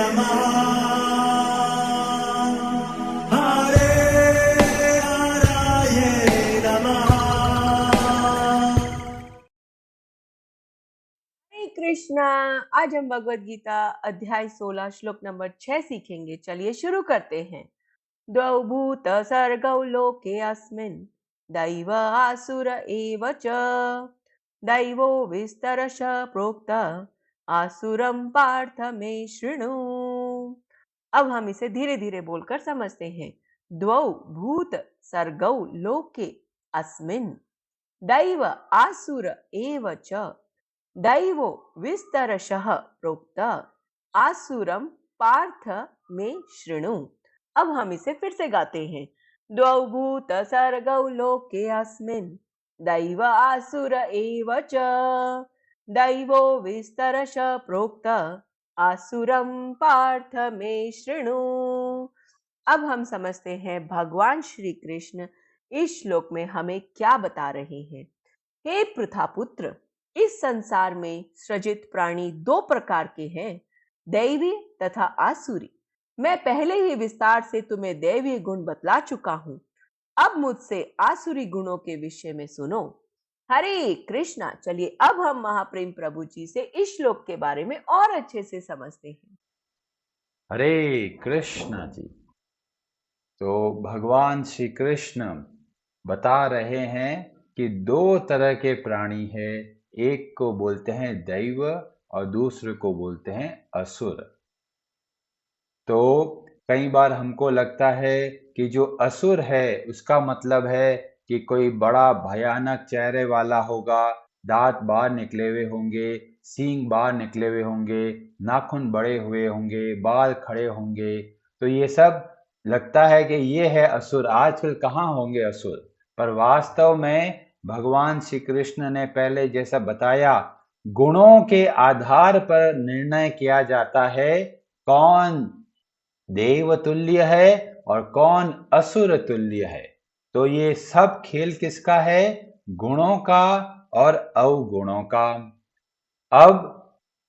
नमः हरे हराय नमः। हरे कृष्णा। आज हम भगवत गीता अध्याय 16 श्लोक नंबर 6 सीखेंगे। चलिए शुरू करते हैं। द्वौ भूत सर्गौ लोके अस्मिन् दैव आसुर एव च दैवो विस्तरश प्रोक्त आसुरं पार्थ मे शृणु। अब हम इसे धीरे धीरे बोलकर समझते हैं। द्वौ भूत सर्गौ लोके अस्मिन् दैव आसुर एव च दैवो विस्तरशः प्रोक्त आसुरम पार्थ में शृणु। अब हम इसे फिर से गाते हैं। द्वौ भूत सर्गौ लोके अस्मिन् दैव आसुर एव च दैवो विस्तरश प्रोक्त आसुरम पार्थ में शृणु। अब हम समझते हैं भगवान श्री कृष्ण इस श्लोक में हमें क्या बता रहे हैं। हे पृथापुत्र, इस संसार में सृजित प्राणी दो प्रकार के हैं, दैवी तथा आसुरी। मैं पहले ही विस्तार से तुम्हें दैवीय गुण बतला चुका हूं। अब मुझसे आसुरी गुणों के विषय में सुनो। हरे कृष्णा। चलिए अब हम महाप्रेम प्रभु जी से इस श्लोक के बारे में और अच्छे से समझते हैं। हरे कृष्ण जी। तो भगवान श्री कृष्ण बता रहे हैं कि दो तरह के प्राणी है, एक को बोलते हैं दैव और दूसरे को बोलते हैं असुर। तो कई बार हमको लगता है कि जो असुर है उसका मतलब है कि कोई बड़ा भयानक चेहरे वाला होगा, दांत बाहर निकले हुए होंगे, सींग बाहर निकले हुए होंगे, नाखून बड़े हुए होंगे, बाल खड़े होंगे। तो ये सब लगता है कि ये है असुर। आजकल कहाँ होंगे असुर, पर वास्तव में भगवान श्री कृष्ण ने पहले जैसा बताया, गुणों के आधार पर निर्णय किया जाता है कौन देव तुल्य है और कौन असुर तुल्य है। तो ये सब खेल किसका है? गुणों का और अवगुणों का। अब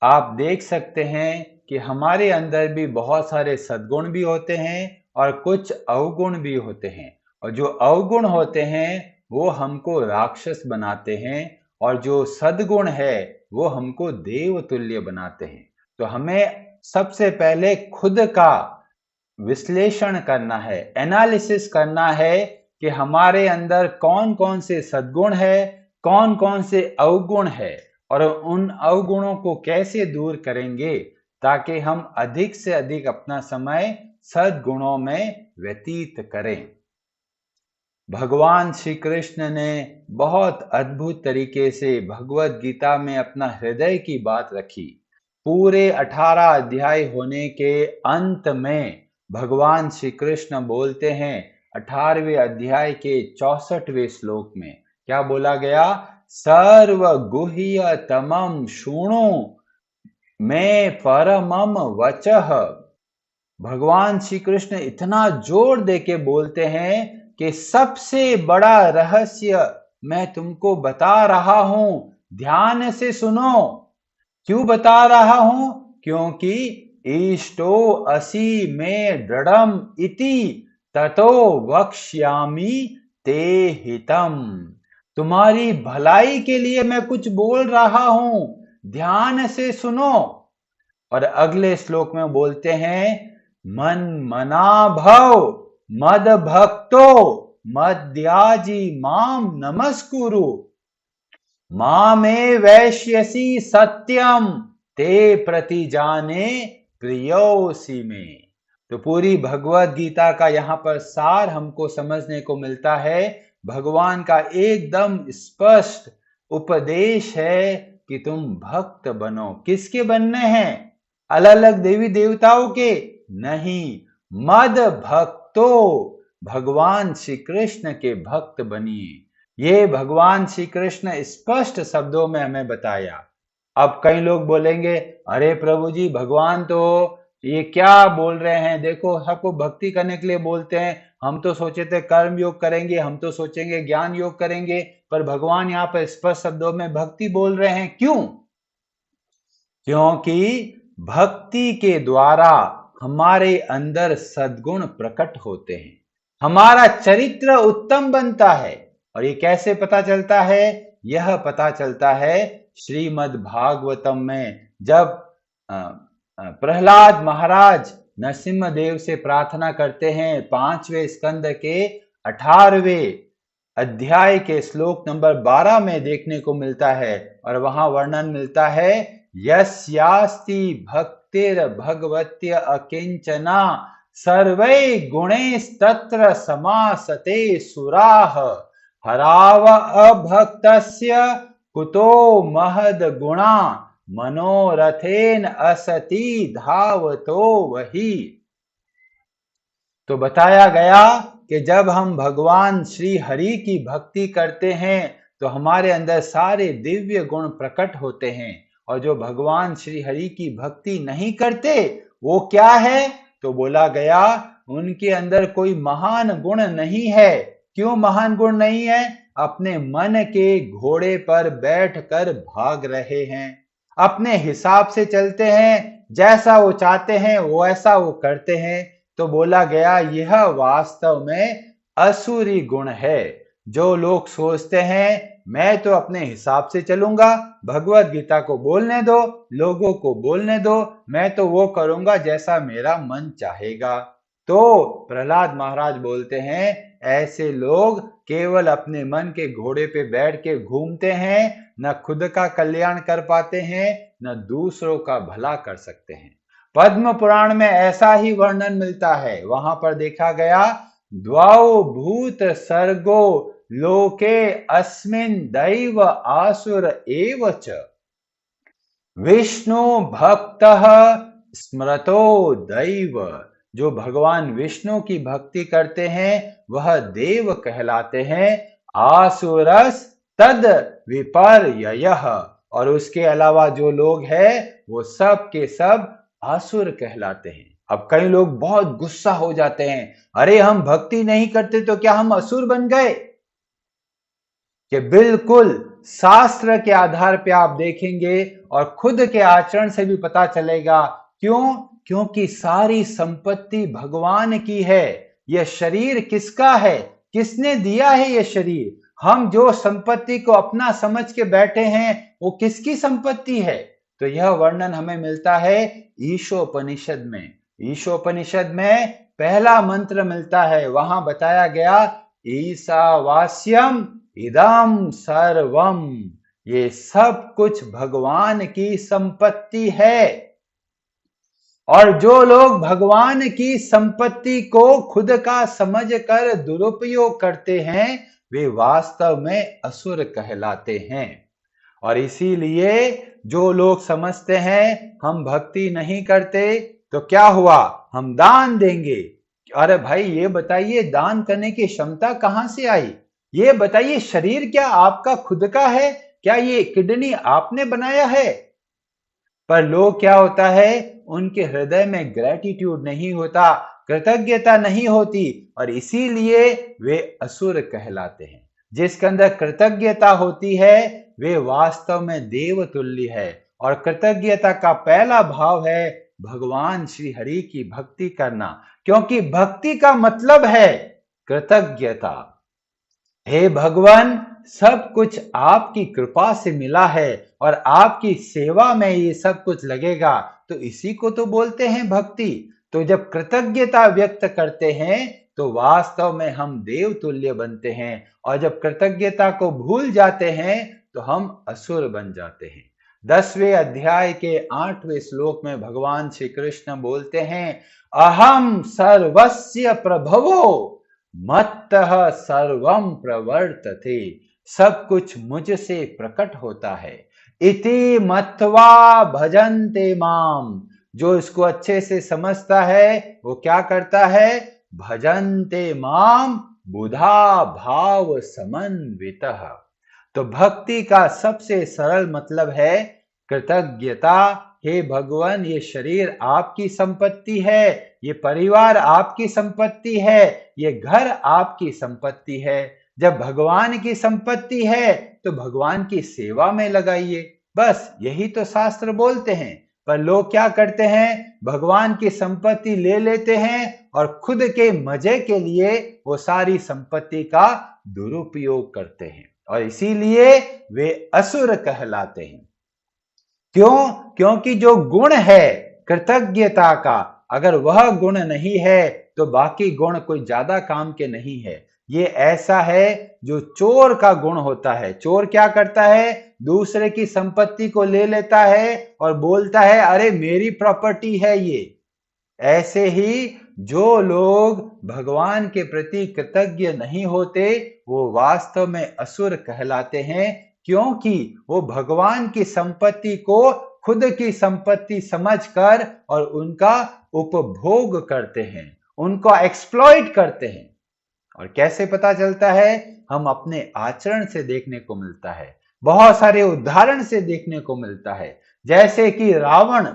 आप देख सकते हैं कि हमारे अंदर भी बहुत सारे सद्गुण भी होते हैं और कुछ अवगुण भी होते हैं, और जो अवगुण होते हैं वो हमको राक्षस बनाते हैं और जो सद्गुण है वो हमको देव तुल्य बनाते हैं। तो हमें सबसे पहले खुद का विश्लेषण करना है, एनालिसिस करना है कि हमारे अंदर कौन कौन से सद्गुण है, कौन कौन से अवगुण है, और उन अवगुणों को कैसे दूर करेंगे ताकि हम अधिक से अधिक अपना समय सद्गुणों में व्यतीत करें। भगवान श्री कृष्ण ने बहुत अद्भुत तरीके से भगवत गीता में अपना हृदय की बात रखी। पूरे 18 अध्याय होने के अंत में भगवान श्री कृष्ण बोलते हैं 18वें अध्याय के 64वें श्लोक में क्या बोला गया? सर्व गुह्य तमम शृणु मैं परमम वचः। भगवान श्री कृष्ण इतना जोर देके बोलते हैं कि सबसे बड़ा रहस्य मैं तुमको बता रहा हूं, ध्यान से सुनो। क्यों बता रहा हूं? क्योंकि इष्टो असि में दृढ़म इति ततो वक्ष्यामि ते हितम। तुम्हारी भलाई के लिए मैं कुछ बोल रहा हूं, ध्यान से सुनो। और अगले श्लोक में बोलते हैं मन मना भव मद भक्तो मद्याजी माम नमस्कुरु मामे वैश्यसी सत्यम ते प्रति जाने प्रियोसी में। तो पूरी भगवत गीता का यहाँ पर सार हमको समझने को मिलता है। भगवान का एकदम स्पष्ट उपदेश है कि तुम भक्त बनो। किसके बनने हैं? अलग अलग देवी देवताओं के नहीं, मद भक्तो, भगवान श्री कृष्ण के भक्त बनिए। ये भगवान श्री कृष्ण स्पष्ट शब्दों में हमें बताया। अब कई लोग बोलेंगे, अरे प्रभु जी, भगवान तो ये क्या बोल रहे हैं, देखो सबको भक्ति करने के लिए बोलते हैं, हम तो सोचे थे कर्म योग करेंगे, हम तो सोचेंगे ज्ञान योग करेंगे, पर भगवान यहाँ पर स्पष्ट शब्दों में भक्ति बोल रहे हैं। क्यों? क्योंकि भक्ति के द्वारा हमारे अंदर सद्गुण प्रकट होते हैं, हमारा चरित्र उत्तम बनता है। और ये कैसे पता चलता है? यह पता चलता है श्रीमद् भागवतम में, जब प्रहलाद महाराज नरसिम्हा देव से प्रार्थना करते हैं 5वें स्कंद के 18वें अध्याय के श्लोक नंबर 12 में देखने को मिलता है। और वहां वर्णन मिलता है, यस्यास्ति भक्तिर भगवत्य अकिंचना सर्वै गुणैस्तत्र समासते सुराः हराव अभक्तस्य कुतो महद गुणा मनोरथेन असति धावतो वही। तो बताया गया कि जब हम भगवान श्री हरि की भक्ति करते हैं तो हमारे अंदर सारे दिव्य गुण प्रकट होते हैं। और जो भगवान श्री हरि की भक्ति नहीं करते वो क्या है? तो बोला गया उनके अंदर कोई महान गुण नहीं है। क्यों महान गुण नहीं है? अपने मन के घोड़े पर बैठकर भाग रहे हैं, अपने हिसाब से चलते हैं, जैसा वो चाहते हैं वो ऐसा वो करते हैं। तो बोला गया यह वास्तव में असुरी गुण है। जो लोग सोचते हैं मैं तो अपने हिसाब से चलूंगा, भगवत गीता को बोलने दो, लोगों को बोलने दो, मैं तो वो करूंगा जैसा मेरा मन चाहेगा। तो प्रहलाद महाराज बोलते हैं ऐसे लोग केवल अपने मन के घोड़े पे बैठ के घूमते हैं, न खुद का कल्याण कर पाते हैं न दूसरों का भला कर सकते हैं। पद्म पुराण में ऐसा ही वर्णन मिलता है। वहां पर देखा गया द्वाओ भूत सर्गो लोके अस्मिन् दैव आसुर एव च विष्णु भक्तः स्मृतो दैव। जो भगवान विष्णु की भक्ति करते हैं वह देव कहलाते हैं। आसुरस तद विपर्ययः, और उसके अलावा जो लोग हैं वो सब के सब आसुर कहलाते हैं। अब कई लोग बहुत गुस्सा हो जाते हैं, अरे हम भक्ति नहीं करते तो क्या हम असुर बन गए? कि बिल्कुल शास्त्र के आधार पे आप देखेंगे और खुद के आचरण से भी पता चलेगा। क्यों? क्योंकि सारी संपत्ति भगवान की है। यह शरीर किसका है? किसने दिया है ये शरीर? हम जो संपत्ति को अपना समझ के बैठे हैं वो किसकी संपत्ति है? तो यह वर्णन हमें मिलता है ईशोपनिषद में। ईशोपनिषद में पहला मंत्र मिलता है, वहां बताया गया ईशावास्यम इदम सर्वम, ये सब कुछ भगवान की संपत्ति है। और जो लोग भगवान की संपत्ति को खुद का समझकर दुरुपयोग करते हैं वे वास्तव में असुर कहलाते हैं। और इसीलिए जो लोग समझते हैं हम भक्ति नहीं करते तो क्या हुआ, हम दान देंगे। अरे भाई ये बताइए दान करने की क्षमता कहां से आई? ये बताइए शरीर क्या आपका खुद का है? क्या ये किडनी आपने बनाया है? पर लोग क्या होता है, उनके हृदय में ग्रेटिट्यूड नहीं होता, कृतज्ञता नहीं होती, और इसीलिए वे असुर कहलाते हैं। जिसके अंदर कृतज्ञता होती है वे वास्तव में देव तुल्य है। और कृतज्ञता का पहला भाव है भगवान श्री हरि की भक्ति करना, क्योंकि भक्ति का मतलब है कृतज्ञता। हे भगवान, सब कुछ आपकी कृपा से मिला है और आपकी सेवा में ये सब कुछ लगेगा, तो इसी को तो बोलते हैं भक्ति। तो जब कृतज्ञता व्यक्त करते हैं तो वास्तव में हम देव तुल्य बनते हैं, और जब कृतज्ञता को भूल जाते हैं तो हम असुर बन जाते हैं। 10वें अध्याय के 8वें श्लोक में भगवान श्री कृष्ण बोलते हैं, अहम सर्वस्य प्रभवो मत्तः सर्वम प्रवर्तते, सब कुछ मुझसे प्रकट होता है। इति मत्वा भजन्ते माम, जो इसको अच्छे से समझता है वो क्या करता है, भजन्ते माम बुधा भाव समन्वितः। तो भक्ति का सबसे सरल मतलब है कृतज्ञता। हे भगवान, ये शरीर आपकी संपत्ति है, ये परिवार आपकी संपत्ति है, ये घर आपकी संपत्ति है। जब भगवान की संपत्ति है तो भगवान की सेवा में लगाइए, बस यही तो शास्त्र बोलते हैं। पर लोग क्या करते हैं, भगवान की संपत्ति ले लेते हैं और खुद के मजे के लिए वो सारी संपत्ति का दुरुपयोग करते हैं और इसीलिए वे असुर कहलाते हैं। क्यों? क्योंकि जो गुण है कृतज्ञता का, अगर वह गुण नहीं है तो बाकी गुण कोई ज्यादा काम के नहीं है। ये ऐसा है जो चोर का गुण होता है। चोर क्या करता है, दूसरे की संपत्ति को ले लेता है और बोलता है अरे मेरी प्रॉपर्टी है ये। ऐसे ही जो लोग भगवान के प्रति कृतज्ञ नहीं होते वो वास्तव में असुर कहलाते हैं, क्योंकि वो भगवान की संपत्ति को खुद की संपत्ति समझकर और उनका उपभोग करते हैं, उनको एक्सप्लॉइट करते हैं। और कैसे पता चलता है, हम अपने आचरण से देखने को मिलता है, बहुत सारे उदाहरण से देखने को मिलता है। जैसे कि रावण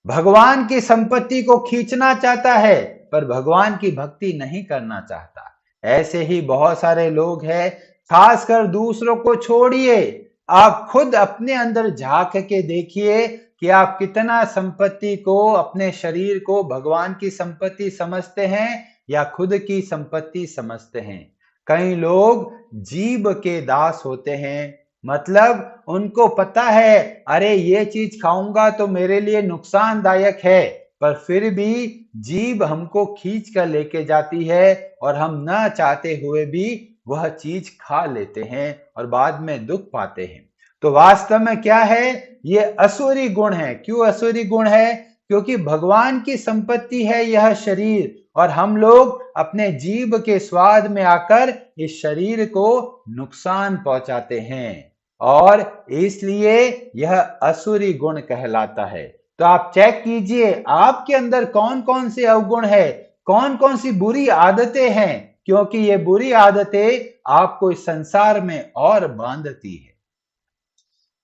भगवान की संपत्ति को खींचना चाहता है पर भगवान की भक्ति नहीं करना चाहता। ऐसे ही बहुत सारे लोग हैं, खासकर दूसरों को छोड़िए, आप खुद अपने अंदर झांक के देखिए कि आप कितना संपत्ति को, अपने शरीर को भगवान की संपत्ति समझते हैं या खुद की संपत्ति समझते हैं। कई लोग जीभ के दास होते हैं, मतलब उनको पता है अरे ये चीज खाऊंगा तो मेरे लिए नुकसानदायक है, पर फिर भी जीभ हमको खींच कर लेके जाती है और हम न चाहते हुए भी वह चीज खा लेते हैं और बाद में दुख पाते हैं। तो वास्तव में क्या है, ये असुरी गुण है। क्यों असुरी गुण है? क्योंकि भगवान की संपत्ति है यह शरीर और हम लोग अपने जीभ के स्वाद में आकर इस शरीर को नुकसान पहुंचाते हैं और इसलिए यह असुरी गुण कहलाता है। तो आप चेक कीजिए आपके अंदर कौन कौन से अवगुण है, कौन कौन सी बुरी आदतें हैं, क्योंकि ये बुरी आदतें आपको इस संसार में और बांधती है।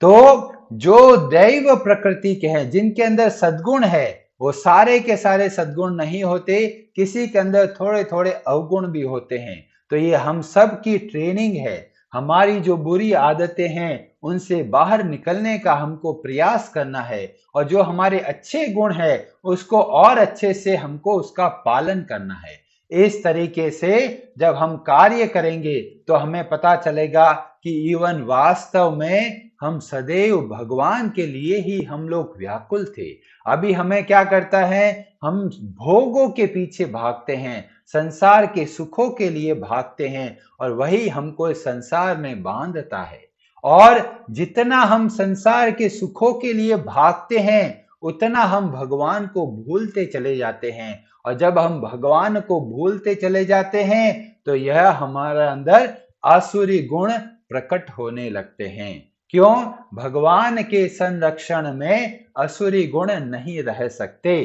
तो जो दैव प्रकृति के हैं, जिनके अंदर सद्गुण है, वो सारे के सारे सद्गुण नहीं होते, किसी के अंदर थोड़े थोड़े अवगुण भी होते हैं। तो ये हम सब की ट्रेनिंग है। हमारी जो बुरी आदतें हैं उनसे बाहर निकलने का हमको प्रयास करना है और जो हमारे अच्छे गुण है उसको और अच्छे से हमको उसका पालन करना है। इस तरीके से जब हम कार्य करेंगे तो हमें पता चलेगा कि इवन वास्तव में हम सदैव भगवान के लिए ही हम लोग व्याकुल थे। अभी हमें क्या करता है, हम भोगों के पीछे भागते हैं, संसार के सुखों के लिए भागते हैं और वही हमको इस संसार में बांधता है। और जितना हम संसार के सुखों के लिए भागते हैं उतना हम भगवान को भूलते चले जाते हैं और जब हम भगवान को भूलते चले जाते हैं तो यह हमारे अंदर आसुरी गुण प्रकट होने लगते हैं। क्यों? भगवान के संरक्षण में असुरी गुण नहीं रह सकते।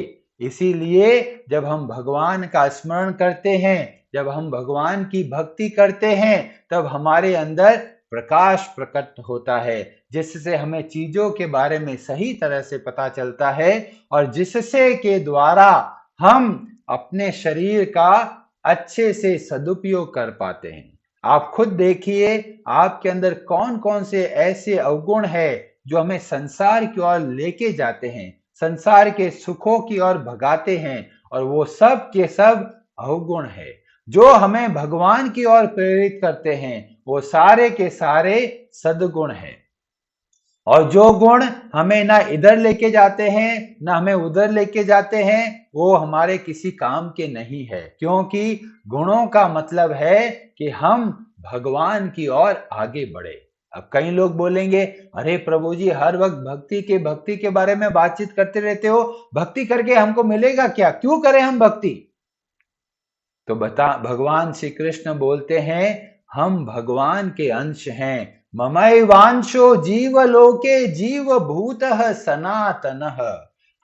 इसीलिए जब हम भगवान का स्मरण करते हैं, जब हम भगवान की भक्ति करते हैं, तब हमारे अंदर प्रकाश प्रकट होता है, जिससे हमें चीजों के बारे में सही तरह से पता चलता है और जिससे के द्वारा हम अपने शरीर का अच्छे से सदुपयोग कर पाते हैं। आप खुद देखिए आपके अंदर कौन कौन से ऐसे अवगुण है जो हमें संसार की ओर लेके जाते हैं, संसार के सुखों की ओर भगाते हैं, और वो सब के सब अवगुण है। जो हमें भगवान की ओर प्रेरित करते हैं वो सारे के सारे सद्गुण है। और जो गुण हमें ना इधर लेके जाते हैं ना हमें उधर लेके जाते हैं वो हमारे किसी काम के नहीं है, क्योंकि गुणों का मतलब है कि हम भगवान की ओर आगे बढ़े। अब कई लोग बोलेंगे अरे प्रभु जी हर वक्त भक्ति के बारे में बातचीत करते रहते हो, भक्ति करके हमको मिलेगा क्या, क्यों करें हम भक्ति? तो भगवान श्री कृष्ण बोलते हैं हम भगवान के अंश हैं। ममैवांशो जीवलोके जीवभूतः सनातनः।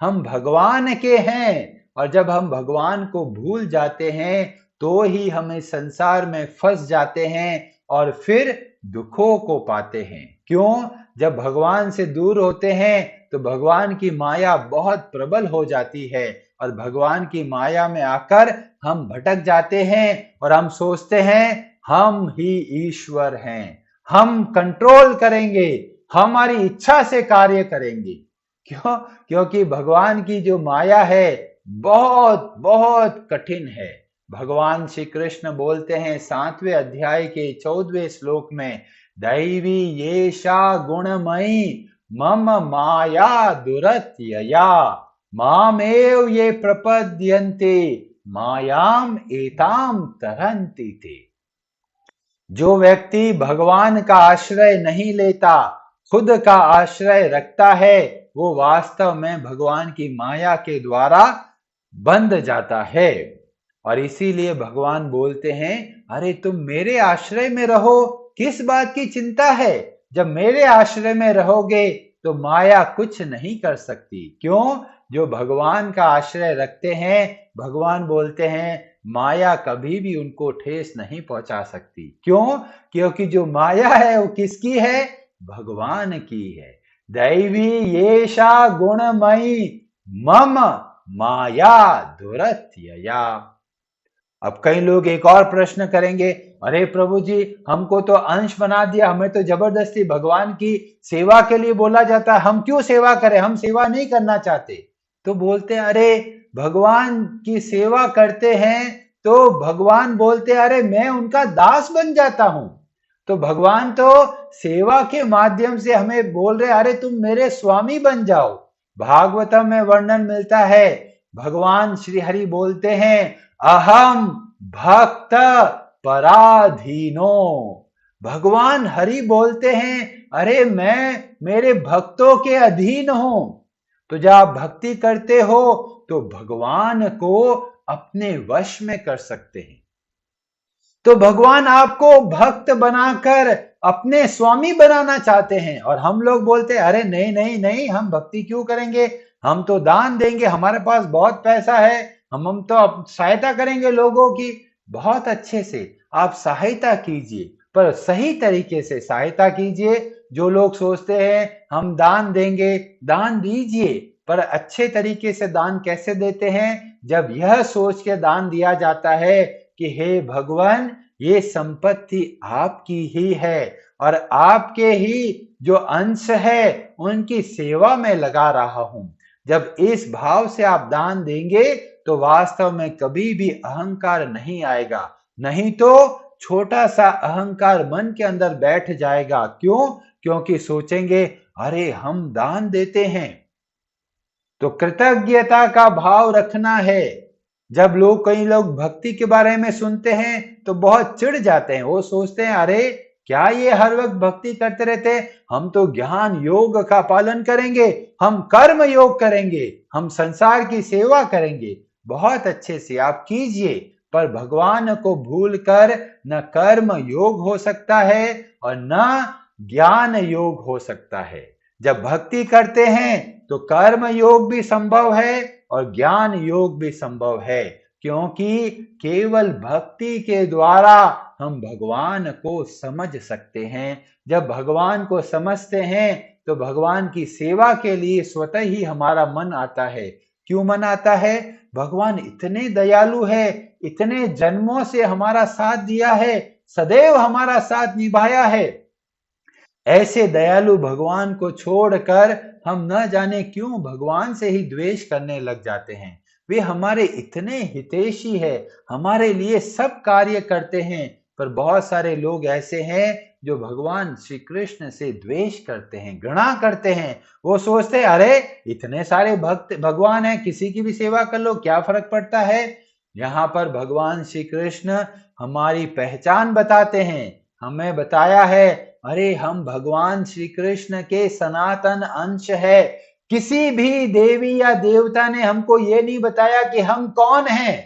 हम भगवान के हैं और जब हम भगवान को भूल जाते हैं तो ही हम इस संसार में फंस जाते हैं और फिर दुखों को पाते हैं। क्यों? जब भगवान से दूर होते हैं तो भगवान की माया बहुत प्रबल हो जाती है और भगवान की माया में आकर हम भटक जाते हैं और हम सोचते हैं हम ही ईश्वर हैं, हम कंट्रोल करेंगे, हमारी इच्छा से कार्य करेंगे। क्यों? क्योंकि भगवान की जो माया है बहुत बहुत कठिन है। भगवान श्री कृष्ण बोलते हैं 7वें अध्याय के 14वें श्लोक में, दैवी येषा गुणमयी मम माया दुरत्यया मामेव ये प्रपद्यन्ते मायाम एताम तरन्ति ते। जो व्यक्ति भगवान का आश्रय नहीं लेता, खुद का आश्रय रखता है, वो वास्तव में भगवान की माया के द्वारा बंध जाता है। और इसीलिए भगवान बोलते हैं, अरे तुम मेरे आश्रय में रहो, किस बात की चिंता है? जब मेरे आश्रय में रहोगे तो माया कुछ नहीं कर सकती। क्यों? जो भगवान का आश्रय रखते हैं, भगवान बोलते हैं माया कभी भी उनको ठेस नहीं पहुंचा सकती। क्यों? क्योंकि जो माया है वो किसकी है? भगवान की है। दैवी येषा गुणमयी मम माया दुरत्यया। अब कई लोग एक और प्रश्न करेंगे, अरे प्रभु जी, हमको तो अंश बना दिया, हमें तो जबरदस्ती भगवान की सेवा के लिए बोला जाता है, हम क्यों सेवा करें? हम सेवा नहीं करना चाहते। तो बोलते हैं, अरे भगवान की सेवा करते हैं तो भगवान बोलते हैं, अरे मैं उनका दास बन जाता हूं। तो भगवान तो सेवा के माध्यम से हमें बोल रहे, अरे तुम मेरे स्वामी बन जाओ। भागवतम में वर्णन मिलता है, भगवान श्री हरि बोलते हैं, अहम भक्त पराधीनो। भगवान हरि बोलते हैं, अरे मैं मेरे भक्तों के अधीन हूं। तो जब आप भक्ति करते हो तो भगवान को अपने वश में कर सकते हैं। तो भगवान आपको भक्त बनाकर अपने स्वामी बनाना चाहते हैं। और हम लोग बोलते हैं, अरे नहीं नहीं नहीं, हम भक्ति क्यों करेंगे, हम तो दान देंगे, हमारे पास बहुत पैसा है, हम तो सहायता करेंगे लोगों की। बहुत अच्छे से आप सहायता कीजिए, पर सही तरीके से सहायता कीजिए। जो लोग सोचते हैं हम दान देंगे, दान दीजिए, पर अच्छे तरीके से दान कैसे देते हैं? जब यह सोच के दान दिया जाता है कि हे भगवान, ये संपत्ति आपकी ही है और आपके ही जो अंश है उनकी सेवा में लगा रहा हूं। जब इस भाव से आप दान देंगे तो वास्तव में कभी भी अहंकार नहीं आएगा, नहीं तो छोटा सा अहंकार मन के अंदर बैठ जाएगा। क्यों? क्योंकि सोचेंगे, अरे हम दान देते हैं। तो कृतज्ञता का भाव रखना है। जब लोग, कई लोग भक्ति के बारे में सुनते हैं तो बहुत चिढ़ जाते हैं। वो सोचते हैं, अरे क्या ये हर वक्त भक्ति करते रहते हैं? हम तो ज्ञान योग का पालन करेंगे, हम कर्म योग करेंगे, हम संसार की सेवा करेंगे। बहुत अच्छे से आप कीजिए, पर भगवान को भूलकर न कर्म योग हो सकता है और न ज्ञान योग हो सकता है। जब भक्ति करते हैं तो कर्म योग भी संभव है और ज्ञान योग भी संभव है, क्योंकि केवल भक्ति के द्वारा हम भगवान को समझ सकते हैं। जब भगवान को समझते हैं तो भगवान की सेवा के लिए स्वतः ही हमारा मन आता है। क्यों मन आता है? भगवान इतने दयालु है, इतने जन्मों से हमारा साथ दिया है, सदैव हमारा साथ निभाया है। ऐसे दयालु भगवान को छोड़कर हम न जाने क्यों भगवान से ही द्वेष करने लग जाते हैं। वे हमारे इतने हितैषी है, हमारे लिए सब कार्य करते हैं, पर बहुत सारे लोग ऐसे हैं जो भगवान श्री कृष्ण से द्वेष करते हैं, घृणा करते हैं। वो सोचते हैं, अरे इतने सारे भक्त भगवान हैं, किसी की भी सेवा कर लो, क्या फर्क पड़ता है। यहाँ पर भगवान श्री कृष्ण हमारी पहचान बताते हैं। हमें बताया है, अरे हम भगवान श्री कृष्ण के सनातन अंश है। किसी भी देवी या देवता ने हमको ये नहीं बताया कि हम कौन हैं।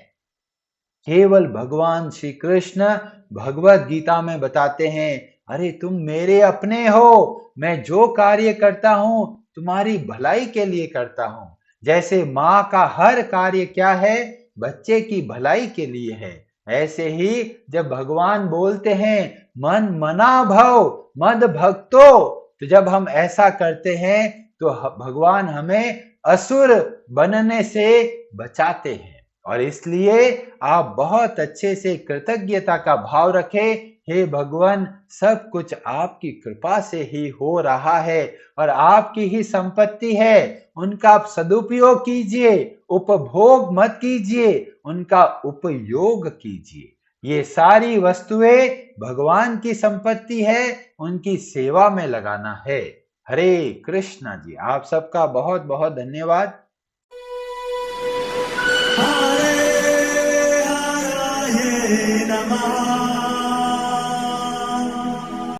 केवल भगवान श्री कृष्ण भगवत गीता में बताते हैं, अरे तुम मेरे अपने हो, मैं जो कार्य करता हूं तुम्हारी भलाई के लिए करता हूं। जैसे माँ का हर कार्य क्या है? बच्चे की भलाई के लिए है। ऐसे ही जब भगवान बोलते हैं मन मना भव मद भक्तो, तो जब हम ऐसा करते हैं तो भगवान हमें असुर बनने से बचाते हैं। और इसलिए आप बहुत अच्छे से कृतज्ञता का भाव रखें, हे भगवान, सब कुछ आपकी कृपा से ही हो रहा है और आपकी ही संपत्ति है, उनका आप सदुपयोग कीजिए, उपभोग मत कीजिए, उनका उपयोग कीजिए। ये सारी वस्तुएं भगवान की संपत्ति है, उनकी सेवा में लगाना है। हरे कृष्णा जी। आप सबका बहुत बहुत धन्यवाद। हरे हराये नमः।